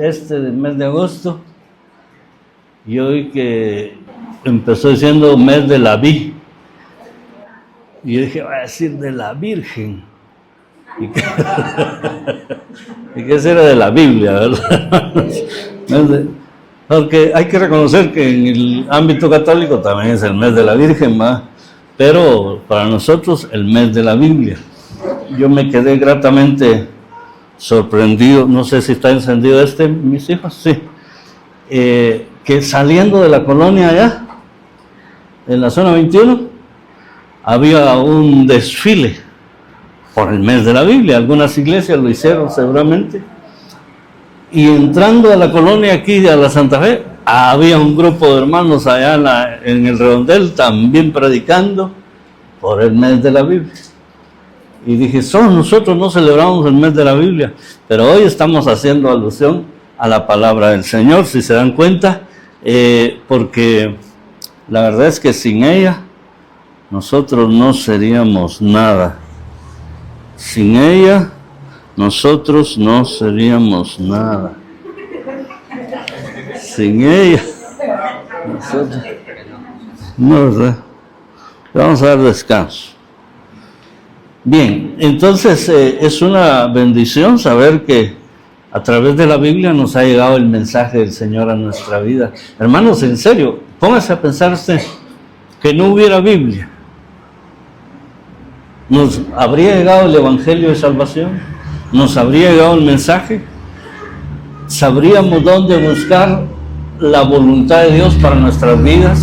Este mes de agosto, y hoy que empezó diciendo mes de la Vi, y yo dije, voy a decir de la Virgen, y que ese era de la Biblia, ¿verdad? Porque hay que reconocer que en el ámbito católico también es el mes de la Virgen, ¿va? Pero para nosotros el mes de la Biblia. Yo me quedé gratamente sorprendido, no sé si está encendido mis hijos, sí, que saliendo de la colonia allá, en la zona 21, había un desfile por el mes de la Biblia. Algunas iglesias lo hicieron seguramente, y entrando a la colonia aquí, a la Santa Fe, había un grupo de hermanos allá en el redondel también predicando por el mes de la Biblia. Y dije, solo nosotros no celebramos el mes de la Biblia, pero hoy estamos haciendo alusión a la palabra del Señor, si se dan cuenta, porque la verdad es que sin ella nosotros no seríamos nada. Sin ella nosotros no seríamos nada. Sin ella nosotros no, ¿verdad? Vamos a dar descanso. Bien, entonces es una bendición saber que a través de la Biblia nos ha llegado el mensaje del Señor a nuestra vida. Hermanos, en serio, póngase a pensar usted que no hubiera Biblia. ¿Nos habría llegado el Evangelio de Salvación? ¿Nos habría llegado el mensaje? ¿Sabríamos dónde buscar la voluntad de Dios para nuestras vidas?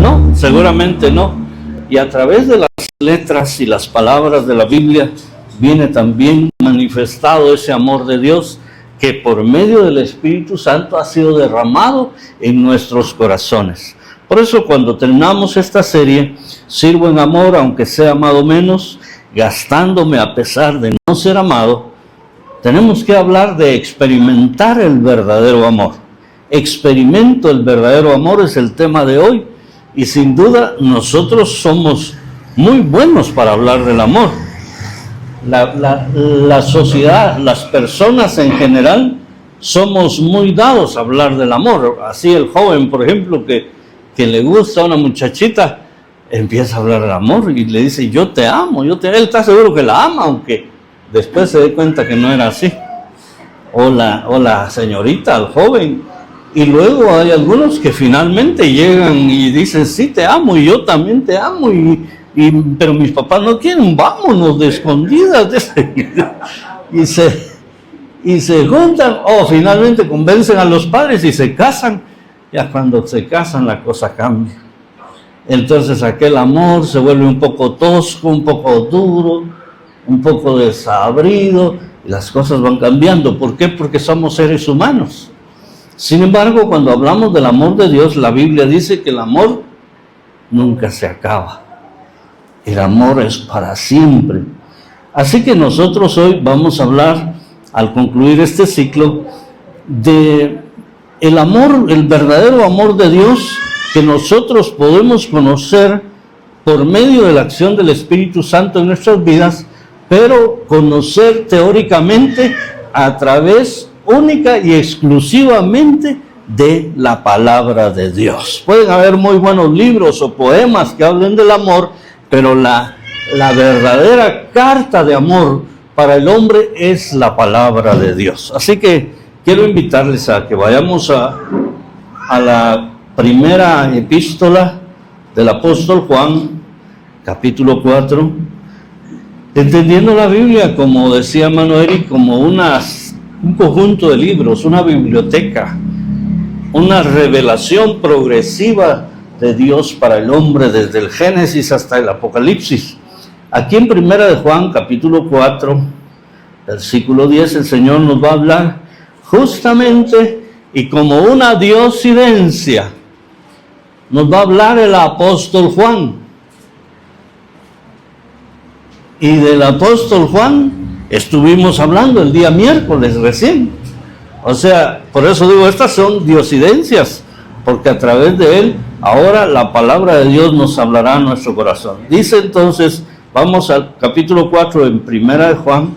No, seguramente no. Y a través de las letras y las palabras de la Biblia viene también manifestado ese amor de Dios que por medio del Espíritu Santo ha sido derramado en nuestros corazones. Por eso cuando terminamos esta serie, sirvo en amor aunque sea amado menos, gastándome a pesar de no ser amado, tenemos que hablar de experimentar el verdadero amor. Experimento el verdadero amor es el tema de hoy, y sin duda nosotros somos muy buenos para hablar del amor. La sociedad, las personas en general, somos muy dados a hablar del amor. Así el joven, por ejemplo, que le gusta a una muchachita, empieza a hablar del amor y le dice, yo te amo, él está seguro que la ama, aunque después se dé cuenta que no era así. O la señorita, al joven. Y luego hay algunos que finalmente llegan y dicen, sí, te amo, y yo también te amo, pero mis papás no quieren, vámonos de escondidas. Y se juntan, o finalmente convencen a los padres y se casan. Ya cuando se casan la cosa cambia. Entonces aquel amor se vuelve un poco tosco, un poco duro, un poco desabrido, y las cosas van cambiando. ¿Por qué? Porque somos seres humanos. Sin embargo, cuando hablamos del amor de Dios, la Biblia dice que el amor nunca se acaba. El amor es para siempre. Así que nosotros hoy vamos a hablar, al concluir este ciclo, de el amor, el verdadero amor de Dios que nosotros podemos conocer por medio de la acción del Espíritu Santo en nuestras vidas, pero conocer teóricamente a través única y exclusivamente de la palabra de Dios. Pueden haber muy buenos libros o poemas que hablen del amor, pero la verdadera carta de amor para el hombre es la palabra de Dios. Así que quiero invitarles a que vayamos a la primera epístola del apóstol Juan, capítulo 4, entendiendo la Biblia, como decía Manuel, como un conjunto de libros, una biblioteca, una revelación progresiva de Dios para el hombre desde el Génesis hasta el Apocalipsis. Aquí en primera de Juan, capítulo 4, versículo 10, el Señor nos va a hablar justamente y como una diosidencia, nos va a hablar el apóstol Juan. Y del apóstol Juan estuvimos hablando el día miércoles recién. O sea, por eso digo, estas son diosidencias, porque a través de él Ahora la palabra de Dios nos hablará a nuestro corazón. Dice entonces, vamos al capítulo 4 en Primera de Juan,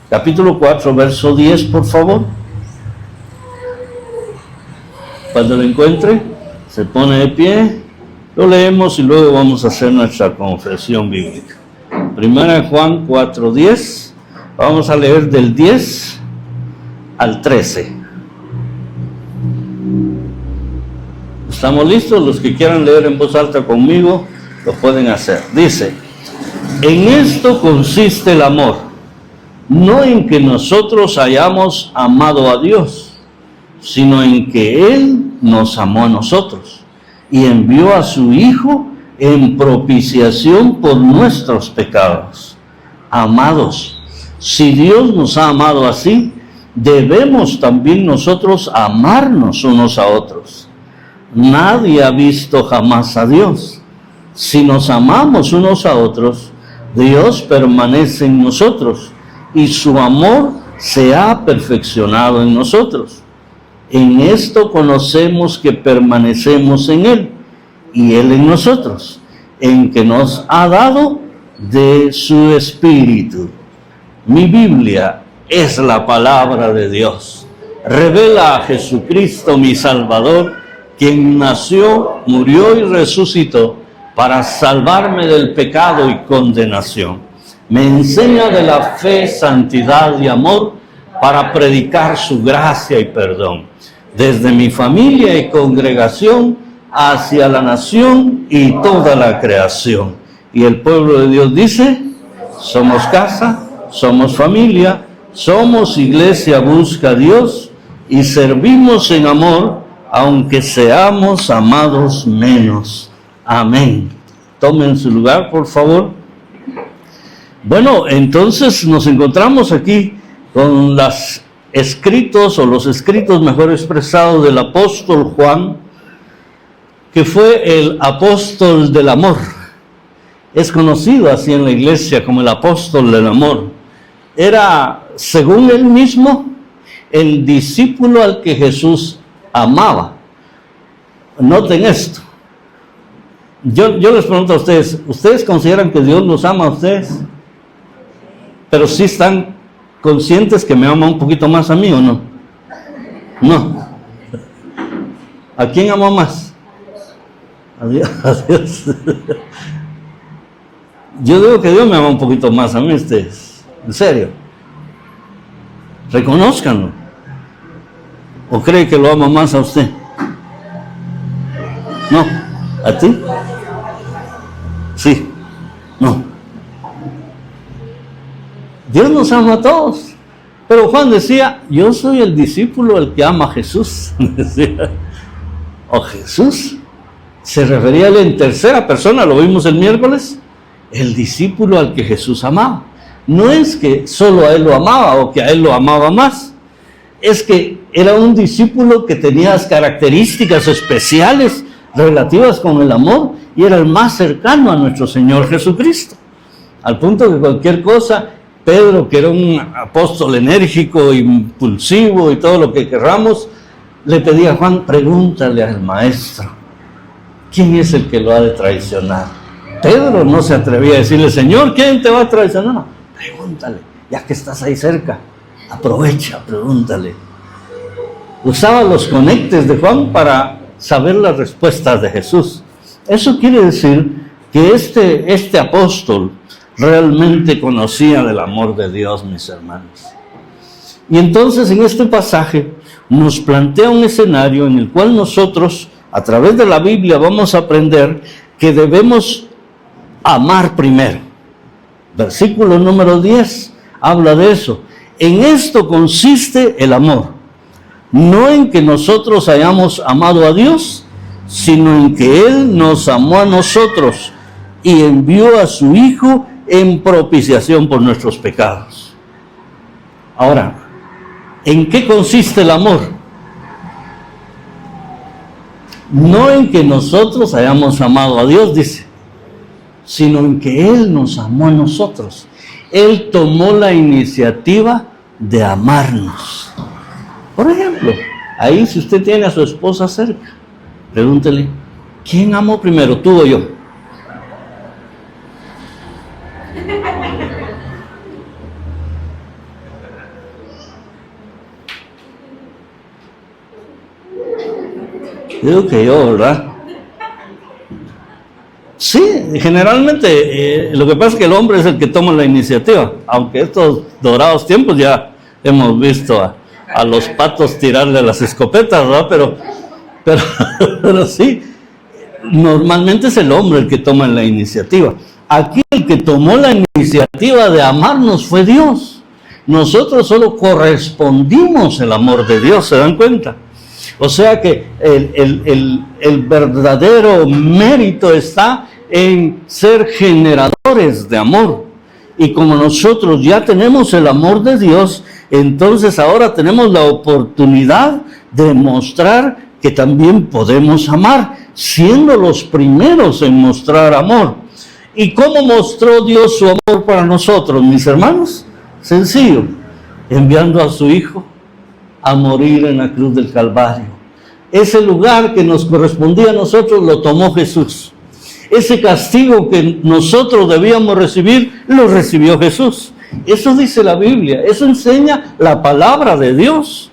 capítulo 4, verso 10, por favor. Cuando lo encuentre, se pone de pie, lo leemos y luego vamos a hacer nuestra confesión bíblica. Primera de Juan 4, 10, vamos a leer del 10 al 13. ¿Estamos listos? Los que quieran leer en voz alta conmigo, lo pueden hacer. Dice, en esto consiste el amor, no en que nosotros hayamos amado a Dios, sino en que Él nos amó a nosotros y envió a su Hijo en propiciación por nuestros pecados. Amados, si Dios nos ha amado así, debemos también nosotros amarnos unos a otros. Nadie ha visto jamás a Dios. Si nos amamos unos a otros, Dios permanece en nosotros y su amor se ha perfeccionado en nosotros. En esto conocemos que permanecemos en Él y Él en nosotros, en que nos ha dado de su Espíritu. Mi Biblia es la palabra de Dios. Revela a Jesucristo mi Salvador, quien nació, murió y resucitó para salvarme del pecado y condenación. Me enseña de la fe, santidad y amor para predicar su gracia y perdón, desde mi familia y congregación hacia la nación y toda la creación. Y el pueblo de Dios dice, somos casa, somos familia, somos iglesia, busca a Dios y servimos en amor, aunque seamos amados menos. Amén. Tomen su lugar, por favor. Bueno, entonces nos encontramos aquí con los escritos mejor expresados del apóstol Juan, que fue el apóstol del amor. Es conocido así en la iglesia como el apóstol del amor. Era, según él mismo, el discípulo al que Jesús amaba. Noten esto. Yo les pregunto a ustedes, ¿ustedes consideran que Dios los ama a ustedes? Pero sí están conscientes que me ama un poquito más a mí, ¿o no? No. ¿A quién ama más? A Dios. A Dios. Yo digo que Dios me ama un poquito más a mí, ustedes. En serio. Reconózcanlo. ¿O cree que lo ama más a usted? No. ¿A ti? Sí. No. Dios nos ama a todos. Pero Juan decía, yo soy el discípulo al que ama a Jesús. Decía, o Jesús. Se refería a él en tercera persona, lo vimos el miércoles. El discípulo al que Jesús amaba. No es que solo a él lo amaba o que a él lo amaba más. Es que era un discípulo que tenía las características especiales relativas con el amor y era el más cercano a nuestro Señor Jesucristo. Al punto que cualquier cosa, Pedro, que era un apóstol enérgico, impulsivo y todo lo que querramos, le pedía a Juan, pregúntale al maestro, ¿quién es el que lo ha de traicionar? Pedro no se atrevía a decirle, Señor, ¿quién te va a traicionar? No, pregúntale, ya que estás ahí cerca, aprovecha, pregúntale. Usaba los conectes de Juan para saber las respuestas de Jesús. Eso quiere decir que este apóstol realmente conocía del amor de Dios, mis hermanos. Y entonces en este pasaje nos plantea un escenario en el cual nosotros, a través de la Biblia, vamos a aprender que debemos amar primero. Versículo número 10 habla de eso. En esto consiste el amor. No en que nosotros hayamos amado a Dios, sino en que Él nos amó a nosotros y envió a su Hijo en propiciación por nuestros pecados. Ahora, ¿en qué consiste el amor? No en que nosotros hayamos amado a Dios, dice, sino en que Él nos amó a nosotros. Él tomó la iniciativa de amarnos. Por ejemplo, ahí si usted tiene a su esposa cerca, pregúntele, ¿Quién amó primero, tú o yo? Digo que yo, ¿verdad? Sí, generalmente lo que pasa es que el hombre es el que toma la iniciativa, aunque estos dorados tiempos ya hemos visto a los patos tirarle las escopetas, ¿verdad? Pero sí, normalmente es el hombre el que toma la iniciativa. Aquí el que tomó la iniciativa de amarnos fue Dios. Nosotros solo correspondimos el amor de Dios, ¿se dan cuenta? O sea que el verdadero mérito está en ser generadores de amor. Y como nosotros ya tenemos el amor de Dios, entonces ahora tenemos la oportunidad de mostrar que también podemos amar, siendo los primeros en mostrar amor. ¿Y cómo mostró Dios su amor para nosotros, mis hermanos? Sencillo, enviando a su Hijo a morir en la cruz del Calvario. Ese lugar que nos correspondía a nosotros lo tomó Jesús. Ese castigo que nosotros debíamos recibir, lo recibió Jesús. Eso dice la Biblia, eso enseña la palabra de Dios.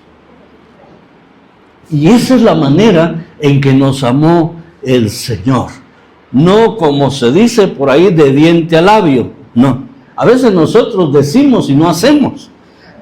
Y esa es la manera en que nos amó el Señor. No como se dice por ahí de diente a labio, no. A veces nosotros decimos y no hacemos,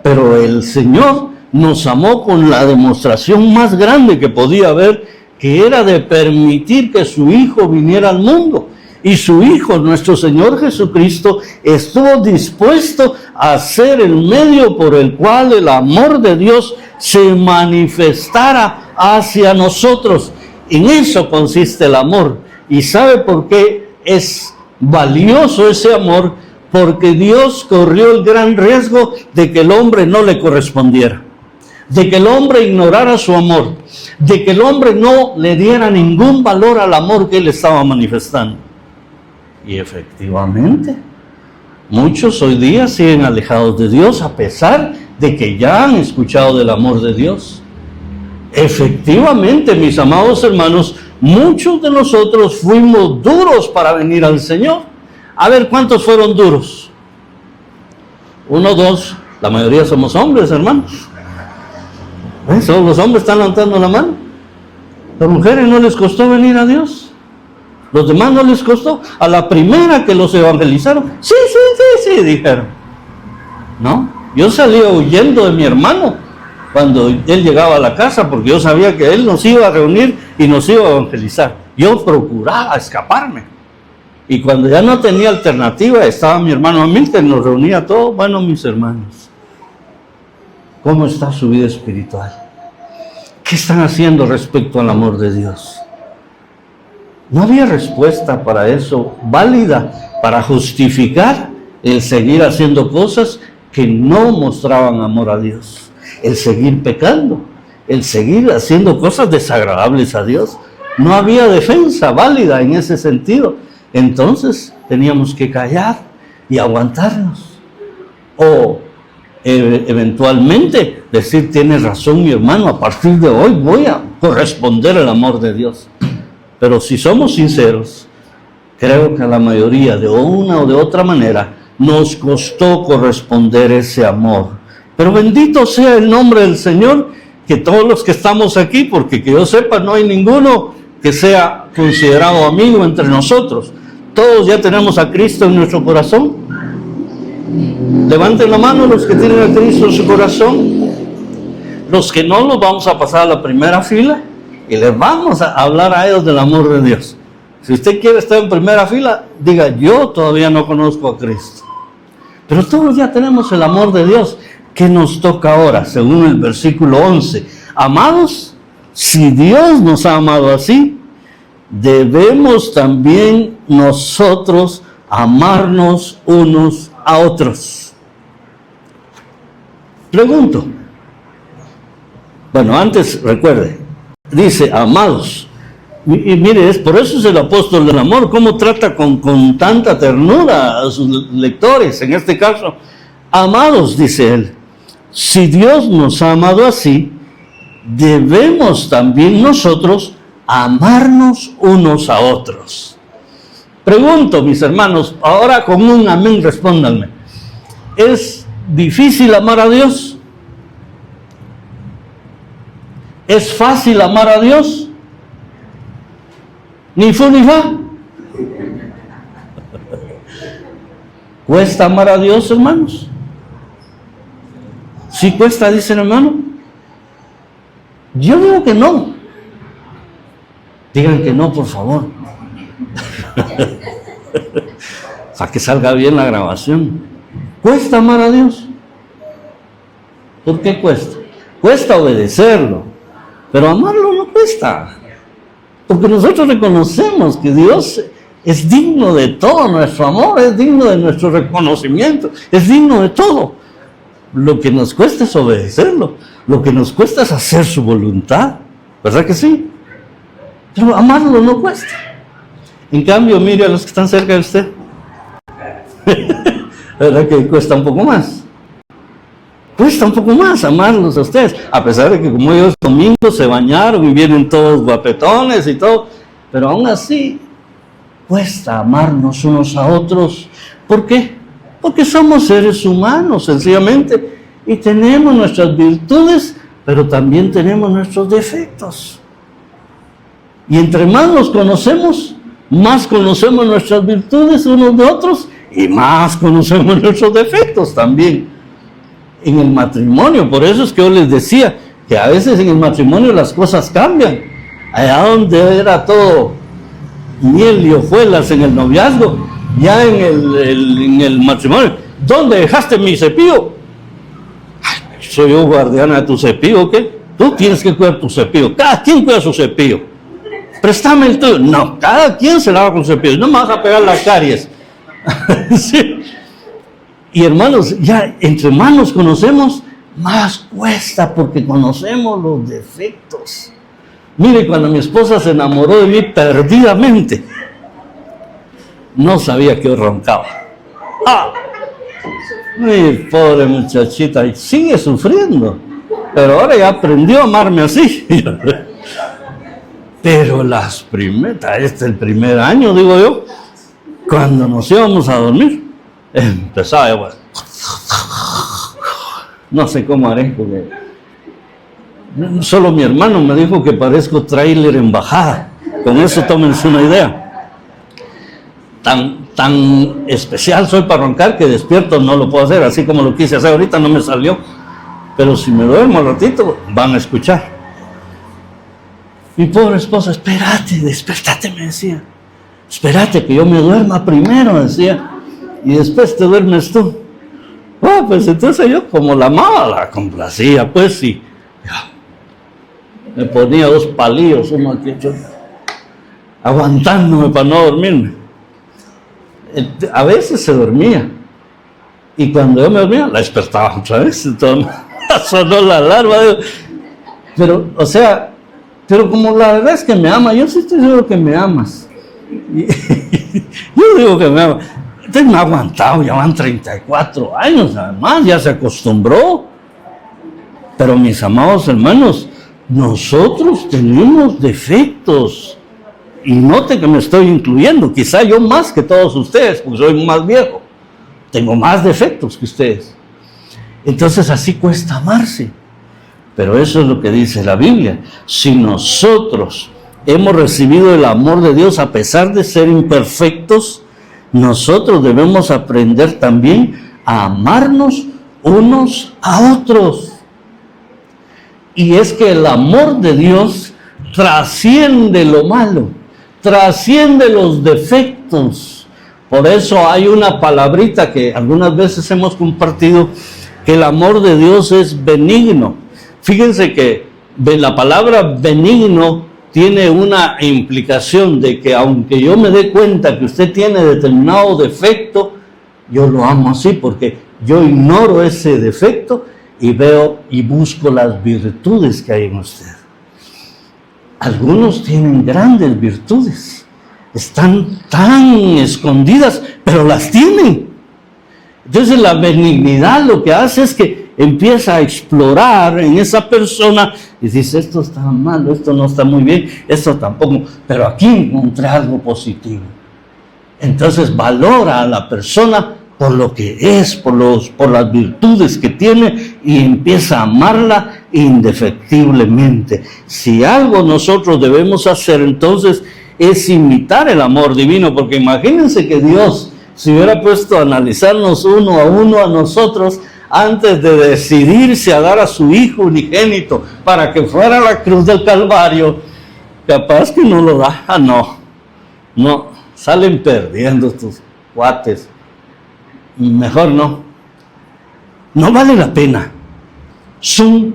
pero el Señor nos amó con la demostración más grande que podía haber, que era de permitir que su Hijo viniera al mundo. Y su Hijo, nuestro Señor Jesucristo, estuvo dispuesto a ser el medio por el cual el amor de Dios se manifestara hacia nosotros. En eso consiste el amor. ¿Y sabe por qué es valioso ese amor? Porque Dios corrió el gran riesgo de que el hombre no le correspondiera, de que el hombre ignorara su amor, de que el hombre no le diera ningún valor al amor que él estaba manifestando. Y efectivamente, muchos hoy día siguen alejados de Dios a pesar de que ya han escuchado del amor de Dios. Efectivamente, mis amados hermanos, muchos de nosotros fuimos duros para venir al Señor. A ver, ¿cuántos fueron duros? 1, 2, la mayoría somos hombres, hermanos. Solo los hombres están levantando la mano. Las mujeres no les costó venir a Dios. Los demás no les costó. A la primera que los evangelizaron, sí, dijeron. No, yo salía huyendo de mi hermano cuando él llegaba a la casa, porque yo sabía que él nos iba a reunir y nos iba a evangelizar. Yo procuraba escaparme. Y cuando ya no tenía alternativa, estaba mi hermano Milton, nos reunía a todos. Bueno, mis hermanos, ¿cómo está su vida espiritual? ¿Qué están haciendo respecto al amor de Dios? No había respuesta para eso válida, para justificar el seguir haciendo cosas que no mostraban amor a Dios, el seguir pecando, el seguir haciendo cosas desagradables a Dios. No había defensa válida en ese sentido. Entonces teníamos que callar y aguantarnos. O eventualmente decir, tienes razón mi hermano, a partir de hoy voy a corresponder al amor de Dios. Pero si somos sinceros, creo que a la mayoría de una o de otra manera nos costó corresponder ese amor. Pero bendito sea el nombre del Señor, que todos los que estamos aquí, porque que yo sepa no hay ninguno que sea considerado amigo entre nosotros. Todos ya tenemos a Cristo en nuestro corazón. Levanten la mano los que tienen a Cristo en su corazón. Los que no, los vamos a pasar a la primera fila y les vamos a hablar a ellos del amor de Dios. Si usted quiere estar en primera fila, diga, yo todavía no conozco a Cristo. Pero todos ya tenemos el amor de Dios. ¿Qué nos toca ahora? Según el versículo 11. Amados, si Dios nos ha amado así, debemos también nosotros amarnos unos a otros. Pregunto. Bueno, antes recuerde, dice amados. Y mire, por eso es el apóstol del amor, cómo trata con tanta ternura a sus lectores. En este caso, amados, dice él, si Dios nos ha amado así, debemos también nosotros amarnos unos a otros. Pregunto, mis hermanos, ahora con un amén respóndanme. ¿Es difícil amar a Dios? ¿Es fácil amar a Dios? Ni fu ni fa. ¿Cuesta amar a Dios, hermanos? ¿Sí cuesta, dicen, hermano? Yo digo que no. Digan que no, por favor. Para que salga bien la grabación. ¿Cuesta amar a Dios? ¿Por qué cuesta? Cuesta obedecerlo, pero amarlo no cuesta. Porque nosotros reconocemos que Dios es digno de todo nuestro amor, es digno de nuestro reconocimiento, es digno de todo. Lo que nos cuesta es obedecerlo, lo que nos cuesta es hacer su voluntad, ¿verdad que sí? Pero amarlo no cuesta. En cambio, mire a los que están cerca de usted, ¿verdad que cuesta un poco más? Cuesta un poco más amarlos a ustedes, a pesar de que como ellos domingo se bañaron y vienen todos guapetones y todo, pero aún así cuesta amarnos unos a otros. ¿Por qué? Porque somos seres humanos, sencillamente, y tenemos nuestras virtudes, pero también tenemos nuestros defectos. Y entre más nos conocemos, más conocemos nuestras virtudes unos de otros, y más conocemos nuestros defectos también. En el matrimonio, por eso es que yo les decía que a veces en el matrimonio las cosas cambian. Allá donde era todo miel y hojuelas en el noviazgo, ya en el matrimonio, ¿dónde dejaste mi cepillo? Ay, soy yo guardiana de tu cepillo, ¿qué? Tú tienes que cuidar tu cepillo, cada quien cuida su cepillo. Préstame el tuyo. No, cada quien se lava con su cepillo, no me vas a pegar las caries. Sí. Y hermanos, ya entre más nos conocemos, más cuesta porque conocemos los defectos. Mire, cuando mi esposa se enamoró de mí perdidamente, no sabía que yo roncaba. ¡Ah! Mi pobre muchachita, y sigue sufriendo, pero ahora ya aprendió a amarme así. Pero las primeras, el primer año, digo yo, cuando nos íbamos a dormir, empezaba yo, no sé cómo haré, porque solo mi hermano me dijo que parezco tráiler en bajada. Con eso tómense una idea. Tan especial soy para roncar que despierto no lo puedo hacer, así como lo quise hacer ahorita, no me salió. Pero si me duermo al ratito, van a escuchar. Mi pobre esposa, espérate, despiértate, me decía. Espérate que yo me duerma primero, decía. Y después te duermes tú. Ah, pues entonces yo como la amaba, la complacía, pues, y ya. Me ponía 2 palillos, uno aquí, yo, aguantándome para no dormirme. A veces se dormía, y cuando yo me dormía, la despertaba otra vez, entonces sonó la alarma. Pero, o sea, pero como la verdad es que me ama, yo sí estoy seguro que me amas. Yo digo que me ama. Entonces me ha aguantado, ya van 34 años, además, ya se acostumbró. Pero mis amados hermanos, nosotros tenemos defectos. Y note que me estoy incluyendo, quizá yo más que todos ustedes, porque soy más viejo. Tengo más defectos que ustedes. Entonces así cuesta amarse. Pero eso es lo que dice la Biblia. Si nosotros hemos recibido el amor de Dios a pesar de ser imperfectos, nosotros debemos aprender también a amarnos unos a otros. Y es que el amor de Dios trasciende lo malo, trasciende los defectos. Por eso hay una palabrita que algunas veces hemos compartido, que el amor de Dios es benigno. Fíjense que la palabra benigno tiene una implicación de que aunque yo me dé cuenta que usted tiene determinado defecto, yo lo amo así porque yo ignoro ese defecto y veo y busco las virtudes que hay en usted. Algunos tienen grandes virtudes, están tan escondidas, pero las tienen. Entonces la benignidad lo que hace es que empieza a explorar en esa persona y dice, esto está malo, esto no está muy bien, esto tampoco, pero aquí encontré algo positivo. Entonces valora a la persona por lo que es, por las virtudes que tiene, y empieza a amarla indefectiblemente. Si algo nosotros debemos hacer entonces es imitar el amor divino, porque imagínense que Dios se hubiera puesto a analizarnos uno a nosotros antes de decidirse a dar a su Hijo unigénito para que fuera a la cruz del Calvario. Capaz que no lo da. No, salen perdiendo estos cuates. Mejor no vale la pena. Son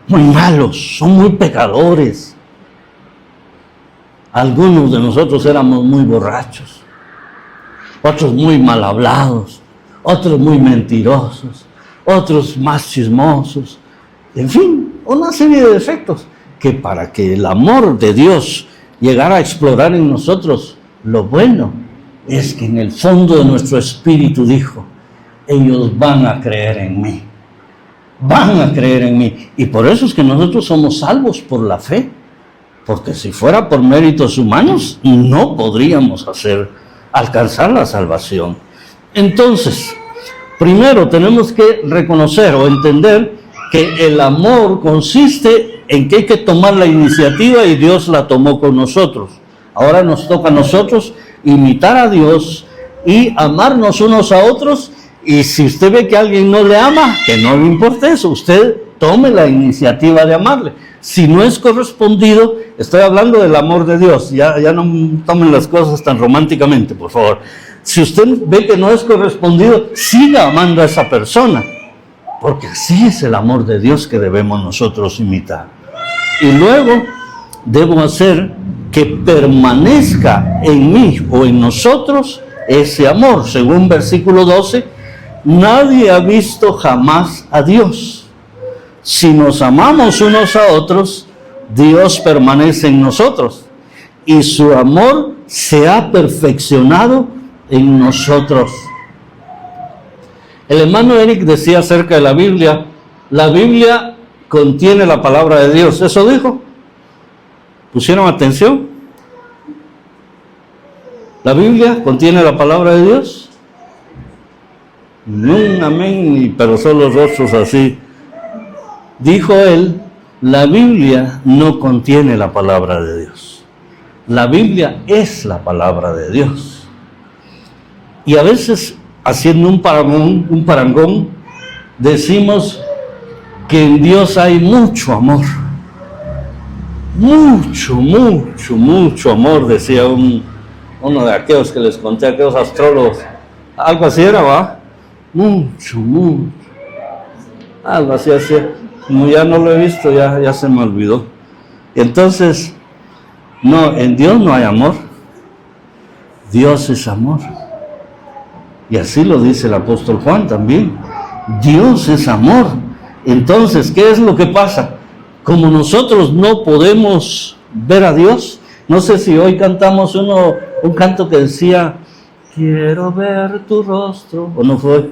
muy malos, son muy pecadores. Algunos de nosotros éramos muy borrachos, otros muy mal hablados, otros muy mentirosos, otros más chismosos, en fin, una serie de defectos que para que el amor de Dios llegara a explorar en nosotros lo bueno, es que en el fondo de nuestro espíritu dijo, ellos van a creer en mí, y por eso es que nosotros somos salvos por la fe, porque si fuera por méritos humanos, no podríamos alcanzar la salvación. Entonces, primero tenemos que reconocer o entender que el amor consiste en que hay que tomar la iniciativa y Dios la tomó con nosotros. Ahora nos toca a nosotros imitar a Dios y amarnos unos a otros, y si usted ve que alguien no le ama, que no le importe eso, usted tome la iniciativa de amarle. Si no es correspondido, estoy hablando del amor de Dios, ya no tomen las cosas tan románticamente, por favor. Si usted ve que no es correspondido, siga amando a esa persona, porque así es el amor de Dios que debemos nosotros imitar. Y luego debo hacer que permanezca en mí o en nosotros ese amor. Según versículo 12, nadie ha visto jamás a Dios. Si nos amamos unos a otros, Dios permanece en nosotros y su amor se ha perfeccionado en nosotros. El hermano Eric decía acerca de la Biblia contiene la palabra de Dios. ¿Eso dijo? ¿Pusieron atención? ¿La Biblia contiene la palabra de Dios? Un amén, pero solo rostros así. Dijo él, la Biblia no contiene la palabra de Dios. La Biblia es la palabra de Dios. Y a veces, haciendo un parangón, decimos que en Dios hay mucho amor. Mucho amor, decía uno de aquellos que les conté, aquellos astrólogos. Algo así era, ¿va? Mucho. Algo así. Como ya no lo he visto, ya se me olvidó. Entonces, no, en Dios no hay amor. Dios es amor. Y así lo dice el apóstol Juan también. Dios es amor. Entonces, ¿qué es lo que pasa? Como nosotros no podemos ver a Dios, no sé si hoy cantamos un canto que decía, quiero ver tu rostro, ¿o no fue?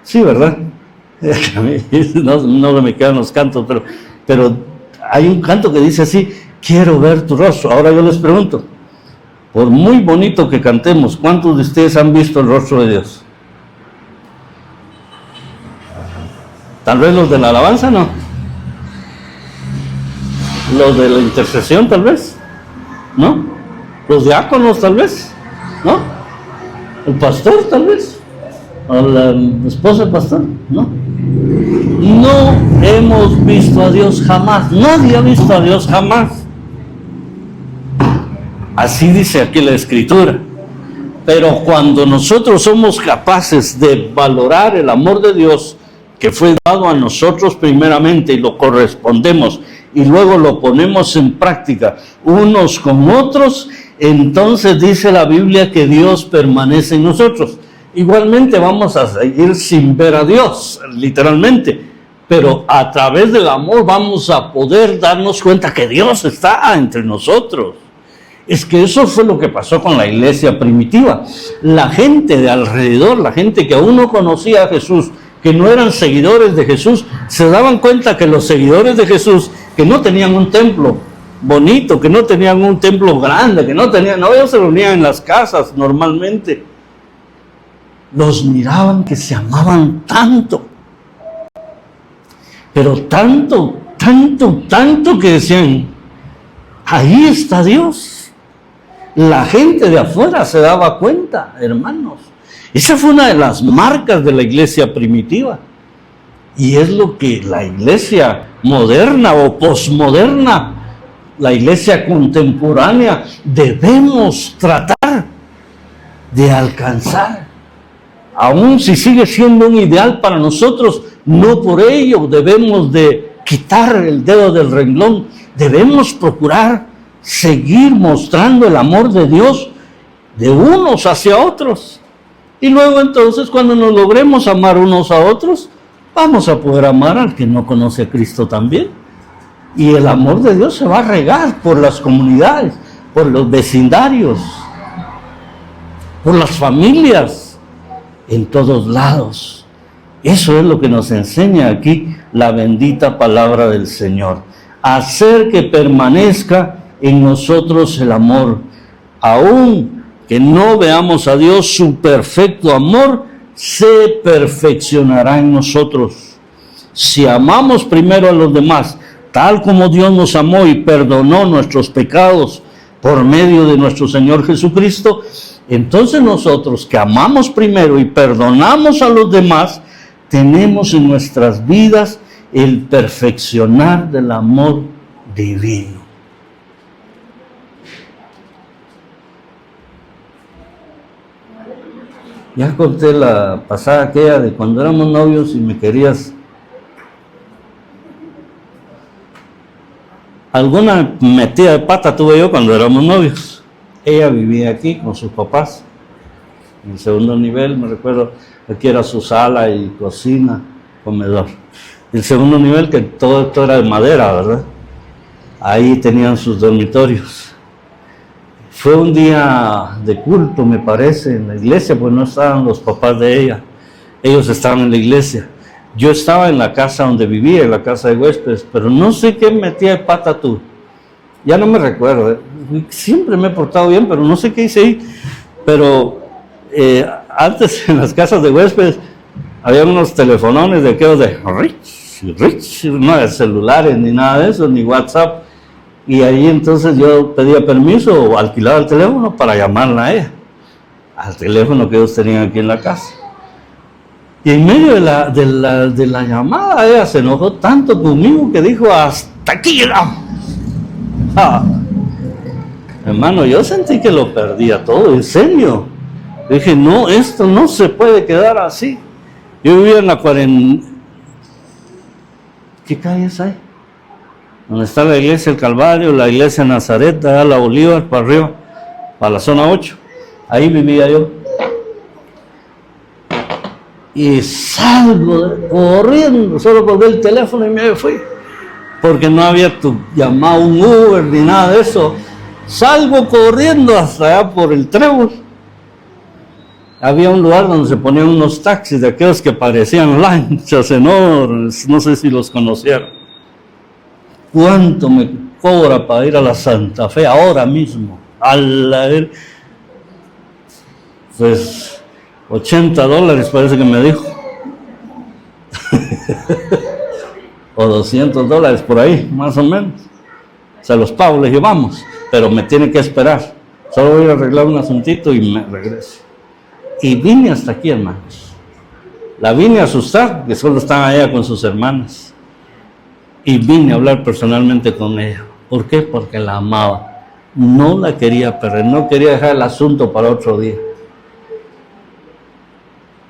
Sí, ¿verdad? No me quedan los cantos, pero hay un canto que dice así, quiero ver tu rostro. Ahora yo les pregunto, por muy bonito que cantemos, ¿cuántos de ustedes han visto el rostro de Dios? Tal vez los de la alabanza, ¿no? Los de la intercesión, tal vez, ¿no? Los diáconos, tal vez, ¿no? El pastor, tal vez, o la esposa del pastor, ¿no? No hemos visto a Dios jamás. Nadie ha visto a Dios jamás. Así dice aquí la Escritura. Pero cuando nosotros somos capaces de valorar el amor de Dios que fue dado a nosotros primeramente y lo correspondemos y luego lo ponemos en práctica unos con otros, entonces dice la Biblia que Dios permanece en nosotros. Igualmente vamos a seguir sin ver a Dios, literalmente, pero a través del amor vamos a poder darnos cuenta que Dios está entre nosotros. Es que eso fue lo que pasó con la iglesia primitiva. La gente de alrededor, la gente que aún no conocía a Jesús, que no eran seguidores de Jesús, se daban cuenta que los seguidores de Jesús, que no tenían un templo bonito, que no tenían un templo grande, que no ellos se reunían en las casas normalmente, los miraban que se amaban tanto, pero tanto que decían, ahí está Dios. La gente de afuera se daba cuenta, hermanos. Esa fue una de las marcas de la iglesia primitiva. Y es lo que la iglesia moderna o posmoderna, la iglesia contemporánea, debemos tratar de alcanzar. Aun si sigue siendo un ideal para nosotros, no por ello debemos de quitar el dedo del renglón. Debemos procurar seguir mostrando el amor de Dios de unos hacia otros. Y luego entonces, cuando nos logremos amar unos a otros, vamos a poder amar al que no conoce a Cristo también. Y el amor de Dios se va a regar por las comunidades, por los vecindarios, por las familias, en todos lados. Eso es lo que nos enseña aquí la bendita palabra del Señor. Hacer que permanezca en nosotros el amor. Aún que no veamos a Dios, su perfecto amor se perfeccionará en nosotros. Si amamos primero a los demás, tal como Dios nos amó y perdonó nuestros pecados por medio de nuestro Señor Jesucristo, entonces nosotros que amamos primero y perdonamos a los demás, tenemos en nuestras vidas el perfeccionar del amor divino. Ya conté la pasada aquella de cuando éramos novios y me querías. Alguna metida de pata tuve yo cuando éramos novios. Ella vivía aquí con sus papás, en el segundo nivel, me recuerdo, aquí era su sala y cocina, comedor. El segundo nivel, que todo esto era de madera, ¿verdad? Ahí tenían sus dormitorios. Fue un día de culto, me parece, en la iglesia, pues no estaban los papás de ella. Ellos estaban en la iglesia. Yo estaba en la casa donde vivía, en la casa de huéspedes, pero no sé qué metía de pata tú. Ya no me recuerdo. Siempre me he portado bien, pero no sé qué hice ahí. Pero antes en las casas de huéspedes había unos telefonones de aquellos de Rich, no de celulares ni nada de eso, ni WhatsApp. Y ahí entonces yo pedía permiso o alquilaba el teléfono para llamarla a ella, al teléfono que ellos tenían aquí en la casa. Y en medio de la llamada ella se enojó tanto conmigo que dijo, hasta aquí llegamos. Hermano, yo sentí que lo perdía todo, en serio. Dije, no, esto no se puede quedar así. Yo vivía en la 40... ¿Qué calles hay? Donde está la iglesia del Calvario, la iglesia de Nazaret, la Bolívar, para arriba, para la zona 8. Ahí vivía yo. Y salgo corriendo, solo colgué el teléfono y me fui. Porque no había llamado un Uber ni nada de eso. Salgo corriendo hasta allá por el Trébol. Había un lugar donde se ponían unos taxis de aquellos que parecían lanchas enormes, no sé si los conocieron. ¿Cuánto me cobra para ir a la Santa Fe ahora mismo? Pues $80 parece que me dijo. O $200 por ahí, más o menos. Se los pago, les llevamos, pero me tiene que esperar. Solo voy a arreglar un asuntito y me regreso. Y vine hasta aquí, hermanos. La vine a asustar, que solo estaba ella con sus hermanas. Y vine a hablar personalmente con ella. ¿Por qué? Porque la amaba. No la quería perder, no quería dejar el asunto para otro día.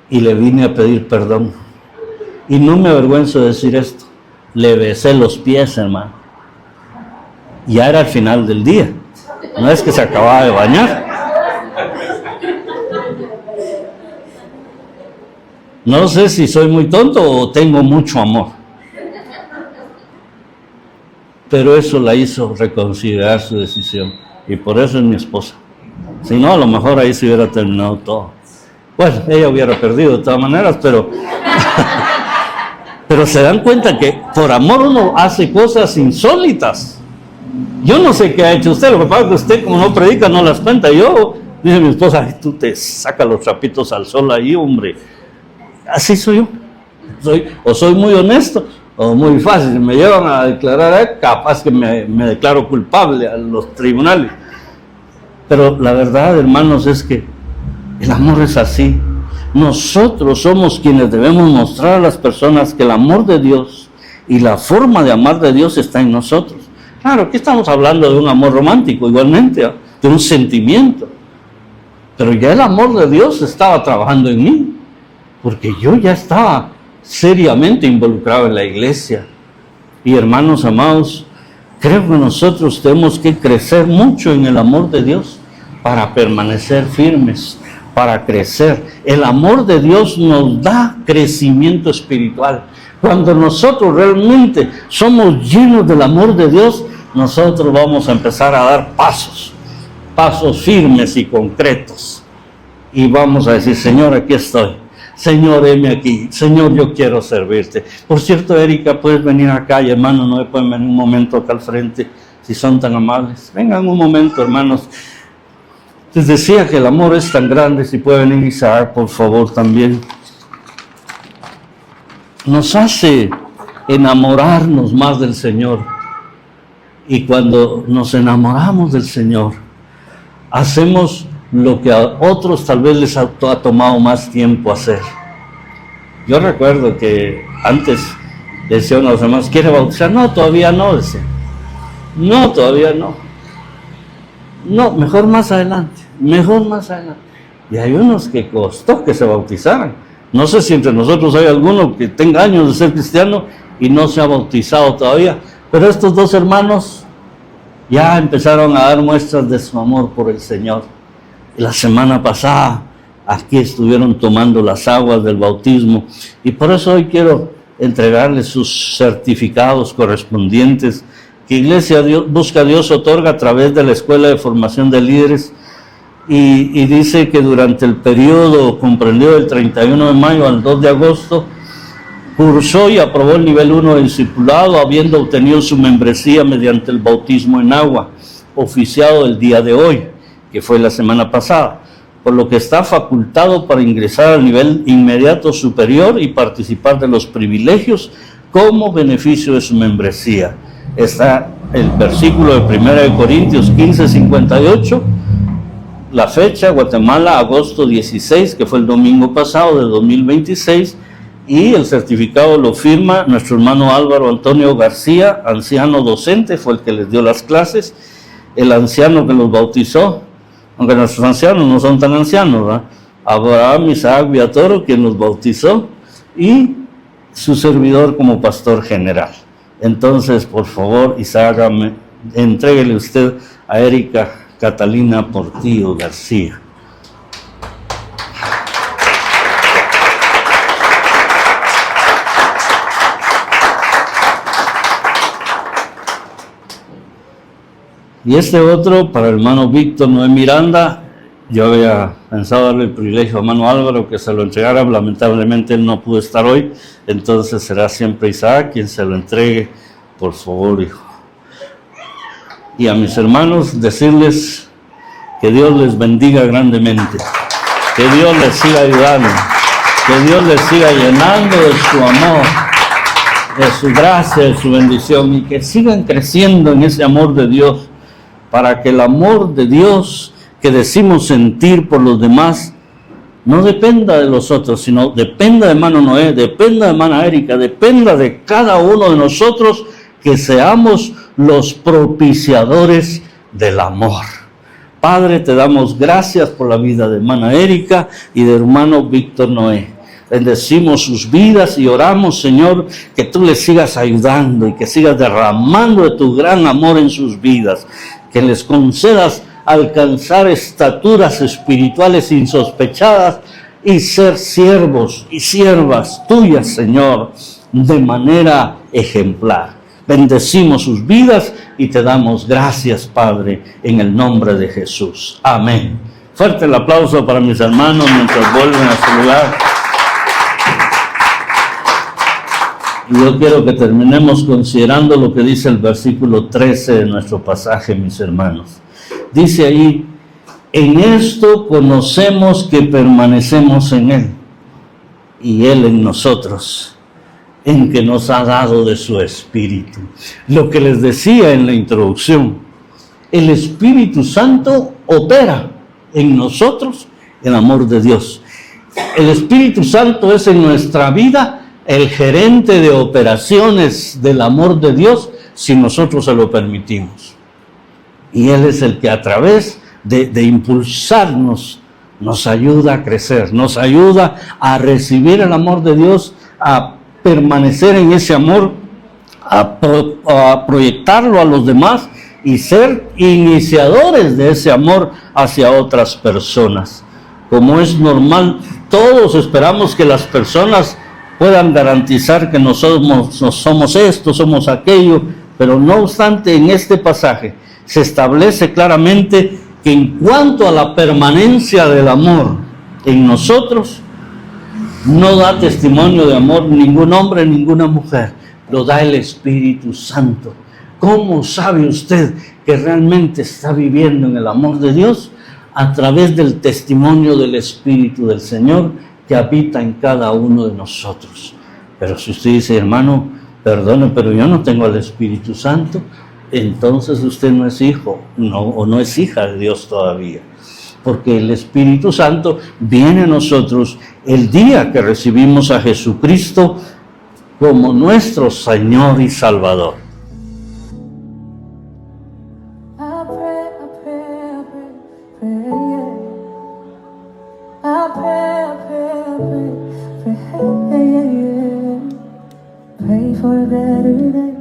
Y le vine a pedir perdón. Y no me avergüenzo de decir esto. Le besé los pies, hermano. Ya era el final del día. No es que se acababa de bañar. No sé si soy muy tonto o tengo mucho amor. Pero eso la hizo reconsiderar su decisión. Y por eso es mi esposa. Si no, a lo mejor ahí se hubiera terminado todo. Bueno, ella hubiera perdido de todas maneras, pero Pero se dan cuenta que por amor uno hace cosas insólitas. Yo no sé qué ha hecho usted, lo que pasa es que usted como no predica no las cuenta. Yo, dice mi esposa, ay, tú te sacas los trapitos al sol ahí, hombre. Así soy yo. Soy muy honesto o muy fácil. Si me llevan a declarar, capaz que me declaro culpable a los tribunales. Pero la verdad, hermanos, es que el amor es así. Nosotros somos quienes debemos mostrar a las personas que el amor de Dios y la forma de amar de Dios está en nosotros. Claro, aquí estamos hablando de un amor romántico igualmente, ¿eh? De un sentimiento. Pero ya el amor de Dios estaba trabajando en mí, porque yo ya estaba seriamente involucrado en la iglesia. Y hermanos amados, creo que nosotros tenemos que crecer mucho en el amor de Dios para permanecer firmes, para crecer. El amor de Dios nos da crecimiento espiritual. Cuando nosotros realmente somos llenos del amor de Dios, nosotros vamos a empezar a dar pasos firmes y concretos. Y vamos a decir, Señor, aquí estoy. Señor, heme aquí. Señor, yo quiero servirte. Por cierto, Erika, puedes venir acá y hermanos, no pueden venir un momento acá al frente, si son tan amables. Vengan un momento, hermanos. Les decía que el amor es tan grande. Si puede venir Isaac, por favor, también. Nos hace enamorarnos más del Señor. Y cuando nos enamoramos del Señor, hacemos lo que a otros tal vez les ha tomado más tiempo hacer. Yo recuerdo que antes decía uno de los hermanos, ¿quiere bautizar? No, todavía no, decía. No, todavía no. No, mejor más adelante. Y hay unos que costó que se bautizaran. No sé si entre nosotros hay alguno que tenga años de ser cristiano y no se ha bautizado todavía. Pero estos dos hermanos ya empezaron a dar muestras de su amor por el Señor. Y la semana pasada aquí estuvieron tomando las aguas del bautismo. Y por eso hoy quiero entregarles sus certificados correspondientes que Iglesia Busca a Dios otorga a través de la Escuela de Formación de Líderes. Y dice que durante el periodo comprendido del 31 de mayo al 2 de agosto, cursó y aprobó el nivel 1 de discipulado, habiendo obtenido su membresía mediante el bautismo en agua, oficiado el día de hoy, que fue la semana pasada, por lo que está facultado para ingresar al nivel inmediato superior y participar de los privilegios como beneficio de su membresía. Está el versículo de 1 Corintios 15:58, la fecha, Guatemala, agosto 16, que fue el domingo pasado de 2026, y el certificado lo firma nuestro hermano Álvaro Antonio García, anciano docente, fue el que les dio las clases, el anciano que los bautizó, aunque nuestros ancianos no son tan ancianos, ¿verdad? Abraham Isaac Viatoro, quien los bautizó, y su servidor como pastor general. Entonces, por favor, Isaac, entréguele usted a Erika Catalina Portillo García. Y este otro, para el hermano Víctor Noé Miranda, yo había pensado darle el privilegio a hermano Álvaro que se lo entregara, lamentablemente él no pudo estar hoy, entonces será siempre Isaac quien se lo entregue, por favor, hijo. Y a mis hermanos decirles que Dios les bendiga grandemente, que Dios les siga ayudando, que Dios les siga llenando de su amor, de su gracia, de su bendición, y que sigan creciendo en ese amor de Dios, para que el amor de Dios que decimos sentir por los demás no dependa de los otros, sino dependa de hermano Noé, dependa de hermana Erika, dependa de cada uno de nosotros, que seamos los propiciadores del amor. Padre, te damos gracias por la vida de hermana Erika y de hermano Víctor Noé. Bendecimos sus vidas y oramos, Señor, que tú les sigas ayudando y que sigas derramando de tu gran amor en sus vidas, que les concedas alcanzar estaturas espirituales insospechadas y ser siervos y siervas tuyas, Señor, de manera ejemplar. Bendecimos sus vidas y te damos gracias, Padre, en el nombre de Jesús. Amén. Fuerte el aplauso para mis hermanos mientras vuelven a su lugar. Y yo quiero que terminemos considerando lo que dice el versículo 13 de nuestro pasaje, mis hermanos. Dice ahí, en esto conocemos que permanecemos en Él y Él en nosotros, en que nos ha dado de su Espíritu. Lo que les decía en la introducción, el Espíritu Santo opera en nosotros el amor de Dios. El Espíritu Santo es en nuestra vida el gerente de operaciones del amor de Dios si nosotros se lo permitimos. Y Él es el que a través de impulsarnos nos ayuda a crecer, nos ayuda a recibir el amor de Dios, a permanecer en ese amor, a proyectarlo a los demás y ser iniciadores de ese amor hacia otras personas. Como es normal, todos esperamos que las personas puedan garantizar que no somos esto, somos aquello, pero no obstante, en este pasaje se establece claramente que en cuanto a la permanencia del amor en nosotros, no da testimonio de amor ningún hombre, ninguna mujer, lo da el Espíritu Santo. ¿Cómo sabe usted que realmente está viviendo en el amor de Dios? A través del testimonio del Espíritu del Señor que habita en cada uno de nosotros. Pero si usted dice, hermano, perdone, pero yo no tengo al Espíritu Santo, entonces usted no es hijo, o no es hija de Dios todavía. Porque el Espíritu Santo viene a nosotros el día que recibimos a Jesucristo como nuestro Señor y Salvador. Pray for a better day.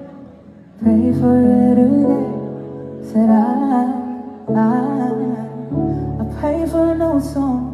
Pray for a better day. Said I pray for a new song.